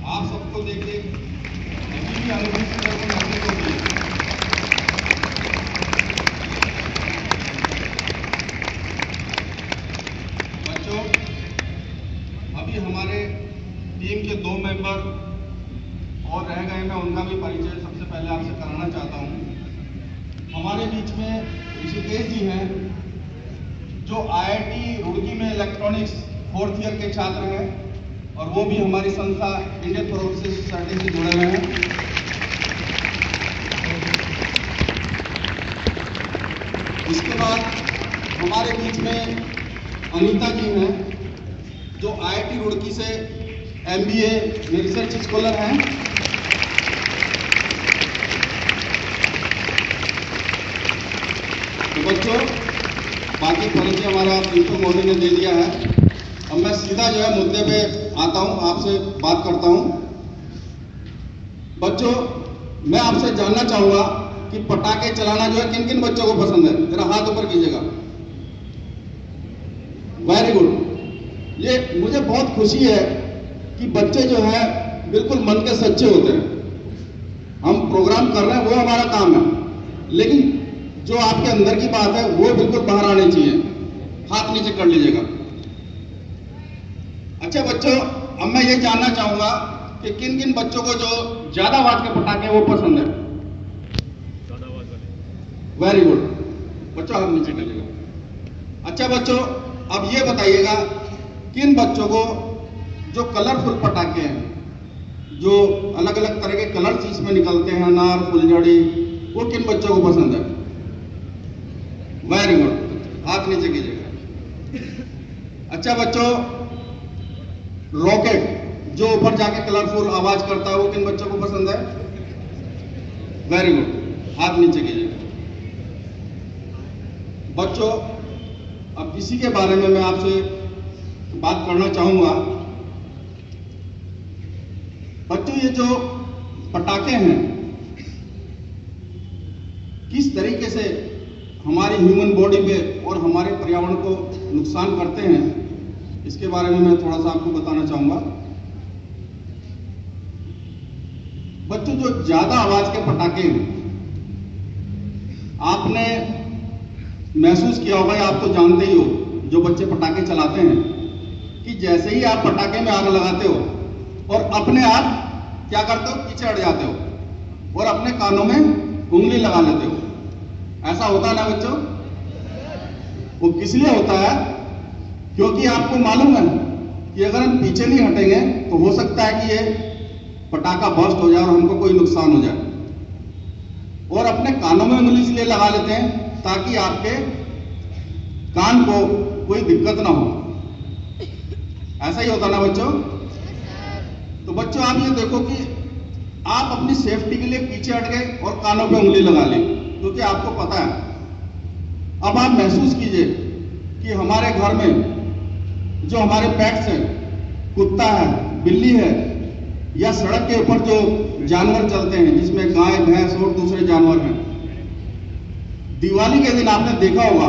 आप सबको देख के भी अनुभूति महसूस होती है। बच्चों, अभी हमारे टीम के 2 मेंबर और रह गए, मैं उनका भी परिचय सबसे पहले आपसे कराना चाहता हूं। हमारे बीच में ऋषिकेश जी हैं, जो IIT रुड़की में इलेक्ट्रॉनिक्स 4th ईयर के छात्र हैं और वो भी हमारी संस्था इंडियन प्रोग्रेसिव सोसाइटी से जुड़े हुए हैं। इसके बाद हमारे बीच में अनीता जी हैं, जो IIT रुड़की से MBA में रिसर्च स्कॉलर हैं। तो बच्चों, बाकी परिचय हमारा प्रिंसिपल महोदय ने दे दिया है। अब मैं सीधा जो है मुद्दे पे आता हूं, आपसे बात करता हूं। बच्चों, मैं आपसे जानना चाहूंगा कि पटाखे चलाना जो है किन किन बच्चों को पसंद है, जरा हाथ ऊपर कीजिएगा। Very good. ये मुझे बहुत खुशी है कि बच्चे जो है बिल्कुल मन के सच्चे होते हैं। हम प्रोग्राम कर रहे हैं, वो हमारा काम है, लेकिन जो आपके अंदर की बात है वो बिल्कुल बाहर आनी चाहिए। हाथ नीचे कर लीजिएगा। अच्छा बच्चों, अब मैं ये जानना चाहूंगा कि किन किन बच्चों को जो ज्यादा आवाज के पटाखे वो पसंद है। Very good. बच्चों हाथ नीचे कर लीजिएगा। अच्छा बच्चों, अब ये बताइएगा किन बच्चों को जो कलरफुल पटाखे हैं, जो अलग अलग तरह के कलर्स इसमें निकलते हैं, अनार, फुलझड़ी, वो किन बच्चों को पसंद है। Very good. हाथ नीचे कीजिएगा। अच्छा बच्चों, रॉकेट जो ऊपर जाके कलरफुल आवाज करता है, वो किन बच्चों को पसंद है। Very good. हाथ नीचे कीजिएगा। बच्चों, अब इसी के बारे में मैं आपसे बात करना चाहूंगा। बच्चों, ये जो पटाखे हैं किस तरीके से हमारी ह्यूमन बॉडी पे और हमारे पर्यावरण को नुकसान करते हैं, इसके बारे में मैं थोड़ा सा आपको बताना चाहूंगा। बच्चों, जो ज्यादा आवाज के पटाखे हैं, आपने महसूस किया होगा या आप तो जानते ही हो, जो बच्चे पटाखे चलाते हैं, कि जैसे ही आप पटाखे में आग लगाते हो और अपने आप क्या करते हो, पीछे हट जाते हो और अपने कानों में उंगली लगा लेते हो। ऐसा होता है ना बच्चों? वो किस लिए होता है? क्योंकि आपको मालूम है कि अगर हम पीछे नहीं हटेंगे तो हो सकता है कि ये पटाखा बर्स्ट हो जाए और हमको कोई नुकसान हो जाए। और अपने कानों में उंगली इसलिए लगा लेते हैं ताकि आपके कान को कोई दिक्कत ना हो। ऐसा ही होता ना बच्चों? तो बच्चों, आप ये देखो कि आप अपनी सेफ्टी के लिए पीछे हट गए और कानों पे उंगली लगा ली, क्योंकि आपको पता है। अब आप महसूस कीजिए कि हमारे घर में जो हमारे पेट्स हैं, कुत्ता है, बिल्ली है, या सड़क के ऊपर जो जानवर चलते हैं जिसमें गाय, भैंस और दूसरे जानवर हैं, दिवाली के दिन आपने देखा होगा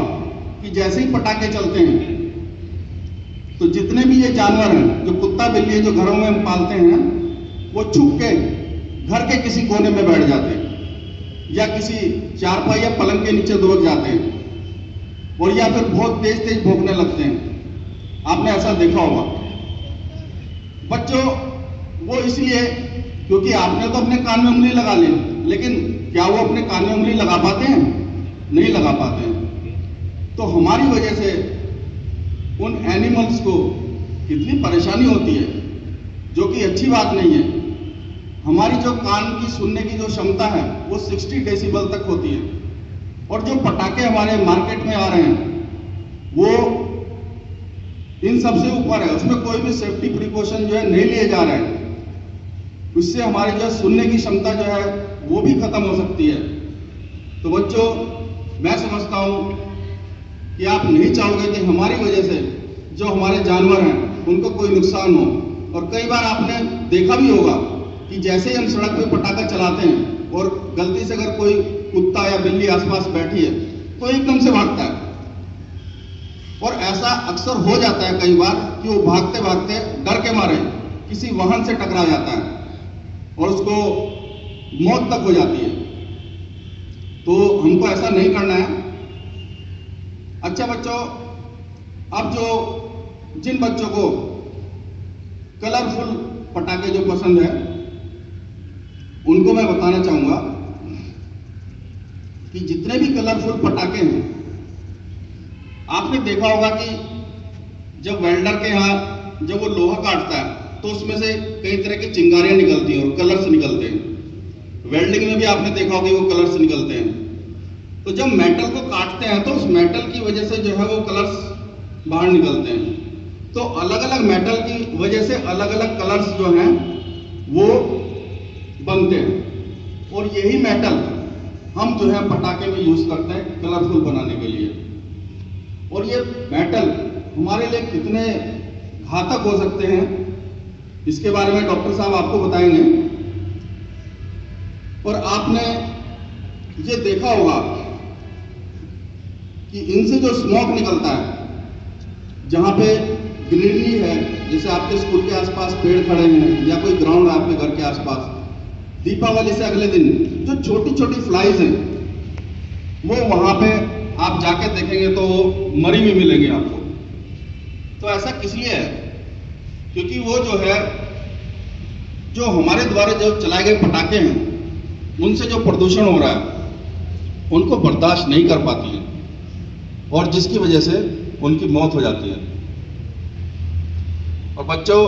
कि जैसे ही पटाखे चलते हैं तो जितने भी ये जानवर हैं, जो कुत्ता बिल्ली है, जो घरों में हम पालते हैं, वो छुप के घर के किसी कोने में बैठ जाते हैं या किसी चारपाई या पलंग के नीचे दुबक जाते हैं और या फिर बहुत तेज तेज भौंकने लगते हैं। आपने ऐसा देखा होगा। बच्चों, वो इसलिए क्योंकि आपने तो अपने कान में उंगली लगा ली, लेकिन क्या वो अपने कान में उंगली लगा पाते हैं? नहीं लगा पाते हैं। तो हमारी वजह से उन एनिमल्स को कितनी परेशानी होती है, जो कि अच्छी बात नहीं है। हमारी जो कान की सुनने की जो क्षमता है वो 60 डेसिबल तक होती है, और जो पटाखे हमारे मार्केट में आ रहे हैं वो इन सबसे ऊपर है। उसमें कोई भी सेफ्टी प्रिकॉशन जो है नहीं लिए जा रहे हैं। उससे हमारी जो सुनने की क्षमता जो है वो भी खत्म हो सकती है। तो बच्चों, मैं समझता हूं कि आप नहीं चाहोगे कि हमारी वजह से जो हमारे जानवर हैं उनको कोई नुकसान हो। और कई बार आपने देखा भी होगा कि जैसे ही हम सड़क पे पटाखा चलाते हैं और गलती से अगर कोई कुत्ता या बिल्ली आसपास बैठी है तो एकदम से भागता है। और ऐसा अक्सर हो जाता है कई बार कि वो भागते भागते डर के मारे किसी वाहन से टकरा जाता है और उसको मौत तक हो जाती है। तो हमको ऐसा नहीं करना है। अच्छा बच्चों, अब जिन बच्चों को कलरफुल पटाखे जो पसंद है, उनको मैं बताना चाहूंगा कि जितने भी कलरफुल पटाखे हैं, आपने देखा होगा कि जब वेल्डर के यहाँ जब वो लोहा काटता है तो उसमें से कई तरह की चिंगारियां निकलती हैं और कलर्स निकलते हैं। वेल्डिंग में भी आपने देखा होगा कि वो कलर्स निकलते हैं। तो जब मेटल को काटते हैं तो उस मेटल की वजह से जो है वो कलर्स बाहर निकलते हैं। तो अलग अलग मेटल की वजह से अलग अलग कलर्स जो हैं वो बनते हैं, और यही मेटल हम जो है पटाखे में यूज करते हैं कलरफुल बनाने के लिए। और ये मेटल हमारे लिए कितने घातक हो सकते हैं, इसके बारे में डॉक्टर साहब आपको बताएंगे। और आपने ये देखा होगा कि इनसे जो स्मोक निकलता है, जहां पे ग्रीनरी है, जैसे आपके स्कूल के आसपास पेड़ खड़े हैं या कोई ग्राउंड है आपके घर के आसपास, दीपावली से अगले दिन जो छोटी छोटी फ्लाइज हैं वो वहां पे आप जाके देखेंगे तो मरी हुई मिलेंगे आपको। तो ऐसा किस लिए है? क्योंकि वो जो है, जो हमारे द्वारा जो चलाए गए पटाखे हैं, उनसे जो प्रदूषण हो रहा है उनको बर्दाश्त नहीं कर पाती है, और जिसकी वजह से उनकी मौत हो जाती है। और बच्चों,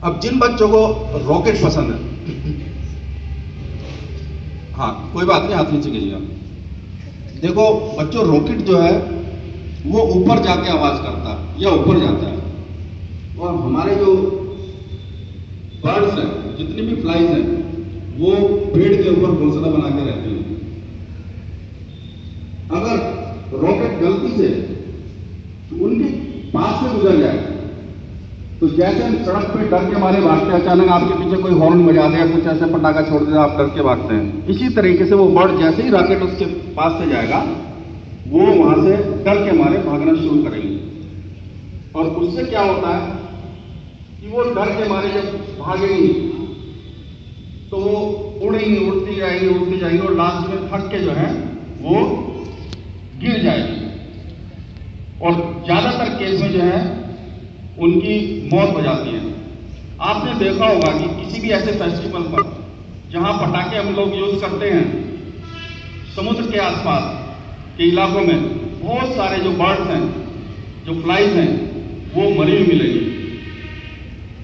अब जिन बच्चों को रॉकेट पसंद है, हाँ कोई बात नहीं, हाथ नीचे कीजिएगा। देखो बच्चों, रॉकेट जो है वो ऊपर जाके आवाज करता है या ऊपर जाता है, और हमारे जो बर्ड्स हैं, जितनी भी फ्लाइज हैं, वो पेड़ के ऊपर घोंसला बना के रहती हैं। अगर रॉकेट गलती से उनके पास से गुजर जाए तो जैसे हम सड़क पे डर के मारे भागते हैं, अचानक आपके पीछे कोई हॉर्न बजा दे या कुछ ऐसे पटाखा छोड़ दे, आप डर के भागते हैं। इसी तरीके से वो बर्ड जैसे ही रॉकेट उसके पास से जाएगा, वो वहां से डर के मारे भागना शुरू करेंगे। और उससे क्या होता है कि वो डर के मारे जब भागेंगी तो वो उड़ेंगी, उड़ती जाएंगी और लास्ट में फट के जो है वो गिर जाएगी, और ज्यादातर केस में जो है उनकी मौत हो जाती है। आपने देखा होगा कि किसी भी ऐसे फेस्टिवल पर जहां पटाखे हम लोग यूज करते हैं, समुद्र के आसपास के इलाकों में बहुत सारे जो बर्ड्स हैं, जो फ्लाइज हैं, वो मरी हुई मिलेगी।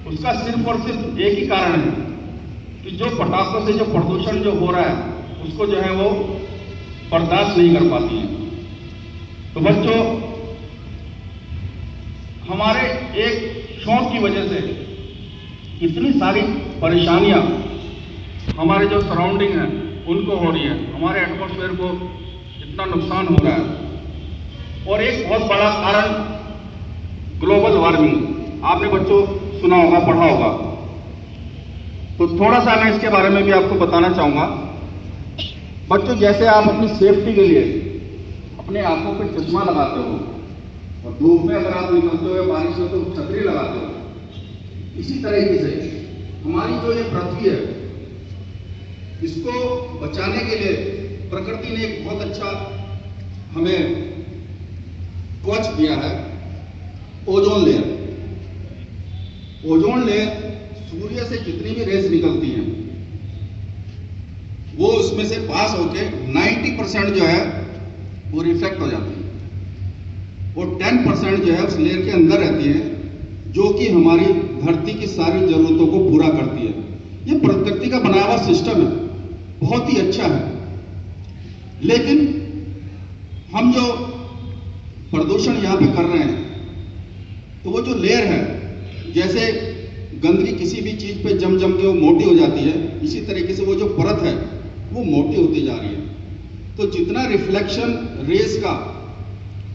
उसका सिर्फ और सिर्फ एक ही कारण है कि जो पटाखों से जो प्रदूषण जो हो रहा है उसको जो है वो बर्दाश्त नहीं कर पाती है। तो बच्चों, हमारे एक शौक की वजह से इतनी सारी परेशानियां हमारे जो सराउंडिंग है उनको हो रही है, हमारे एटमॉस्फेयर को इतना नुकसान हो रहा है। और एक बहुत बड़ा कारण ग्लोबल वार्मिंग, आपने बच्चों सुना होगा, पढ़ा होगा। तो थोड़ा सा मैं इसके बारे में भी आपको बताना चाहूंगा। बच्चों, जैसे आप अपनी सेफ्टी के लिए अपने आंखों पे चश्मा लगाते हो, और धूप में अगर आप निकलते हो या बारिश में तो छतरी लगाते हो, इसी तरीके से हमारी जो ये पृथ्वी है, इसको बचाने के लिए प्रकृति ने एक बहुत अच्छा हमें कवच दिया है, ओजोन लेयर। ओजोन लेयर सूर्य से जितनी भी रेस निकलती हैं वो उसमें से पास होके 90% जो है वो रिफ्लेक्ट हो जाती है, और 10% जो है उस लेयर के अंदर रहती है, जो कि हमारी धरती की सारी जरूरतों को पूरा करती है। ये प्रकृति का बनाया हुआ सिस्टम है, बहुत ही अच्छा है। लेकिन हम जो प्रदूषण यहां पे कर रहे हैं, तो वो जो लेयर है, जैसे गंदगी किसी भी चीज पे जम के वो मोटी हो जाती है, इसी तरीके से वो जो परत है वो मोटी होती जा रही है। तो जितना रिफ्लेक्शन रेस का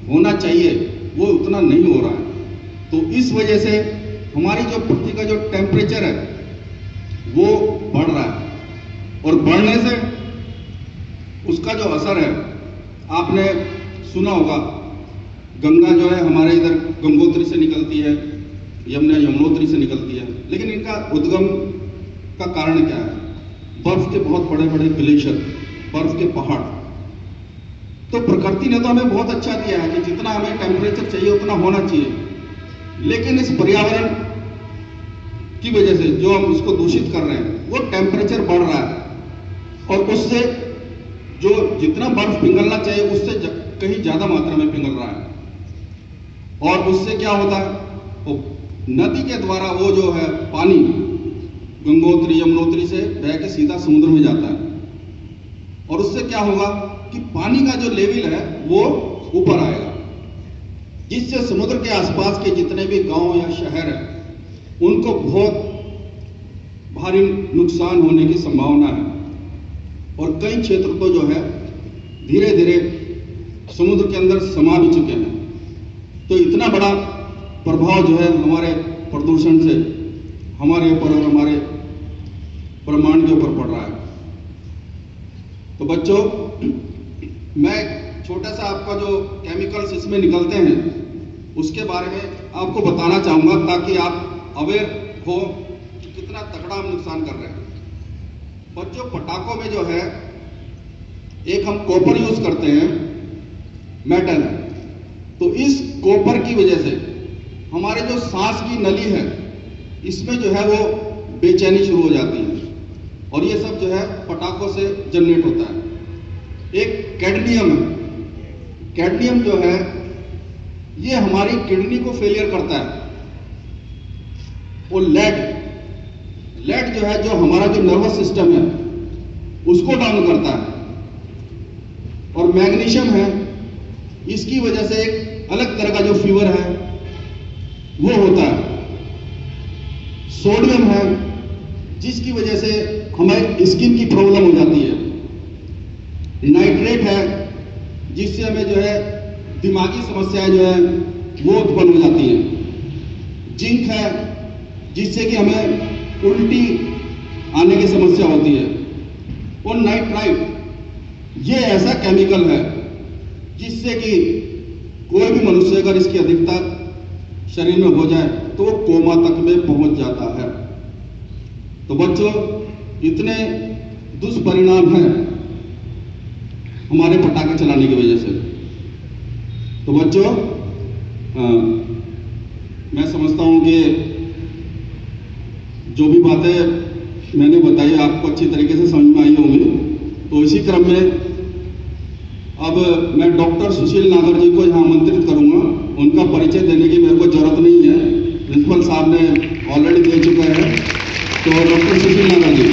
होना चाहिए वो उतना नहीं हो रहा है। तो इस वजह से हमारी जो पृथ्वी का जो टेम्परेचर है वो बढ़ रहा है, और बढ़ने से उसका जो असर है, आपने सुना होगा, गंगा जो है हमारे इधर गंगोत्री से निकलती है, यमुनोत्री से निकलती है, लेकिन इनका उद्गम का कारण क्या है? बर्फ के बहुत बड़े बड़े ग्लेशियर, बर्फ के पहाड़। तो प्रकृति ने तो हमें बहुत अच्छा दिया है कि जितना हमें टेम्परेचर चाहिए उतना होना चाहिए, लेकिन इस पर्यावरण की वजह से जो हम इसको दूषित कर रहे हैं, वो टेम्परेचर बढ़ रहा है और उससे जो जितना बर्फ पिघलना चाहिए उससे कहीं ज्यादा मात्रा में पिघल रहा है। और उससे क्या होता है, वो नदी के द्वारा वो जो है पानी गंगोत्री यमुनोत्री से बह के सीधा समुद्र में जाता है, और उससे क्या होगा कि पानी का जो लेवल है वो ऊपर आएगा, जिससे समुद्र के आसपास के जितने भी गांव या शहर हैं उनको बहुत भारी नुकसान होने की संभावना है। और कई क्षेत्र तो जो है धीरे धीरे समुद्र के अंदर समा भी चुके हैं। तो इतना बड़ा प्रभाव जो है हमारे प्रदूषण से हमारे ऊपर और हमारे ब्रह्मांड के ऊपर पड़ रहा है। तो बच्चों, मैं छोटा सा आपका जो केमिकल्स इसमें निकलते हैं उसके बारे में आपको बताना चाहूंगा, ताकि आप अवेयर हो कि कितना तगड़ा हम नुकसान कर रहे हैं। बच्चों, पटाखों में जो है एक हम कॉपर यूज करते हैं, मेटल है, तो इस कॉपर की वजह से हमारे जो सांस की नली है इसमें जो है वो बेचैनी शुरू हो जाती है, और ये सब जो है पटाखों से जनरेट होता है। एक कैडमियम है, कैडमियम जो है ये हमारी किडनी को फेलियर करता है। और लेड जो है, जो हमारा जो नर्वस सिस्टम है उसको डाउन करता है। और मैग्नीशियम है, इसकी वजह से एक अलग तरह का जो फीवर है वो होता है। सोडियम है, जिसकी वजह से हमें स्किन की प्रॉब्लम हो जाती है। नाइट्रेट है, जिससे हमें जो है दिमागी समस्याएं जो है वो उत्पन्न हो जाती हैं। जिंक है, जिससे कि हमें उल्टी आने की समस्या होती है। और नाइट्राइट, ये ऐसा केमिकल है जिससे कि कोई भी मनुष्य अगर इसकी अधिकता शरीर में हो जाए तो वो कोमा तक में पहुंच जाता है। तो बच्चों, इतने दुष्परिणाम हैं हमारे पटाखे चलाने की वजह से। तो बच्चों, मैं समझता हूं कि जो भी बातें मैंने बताई आपको अच्छी तरीके से समझ में आई होंगी। तो इसी क्रम में अब मैं डॉक्टर सुशील नागर जी को यहाँ आमंत्रित करूंगा। उनका परिचय देने की मेरे को जरूरत नहीं है, प्रिंसिपल साहब ने ऑलरेडी दे चुका है। तो डॉक्टर सुशील नागर जी।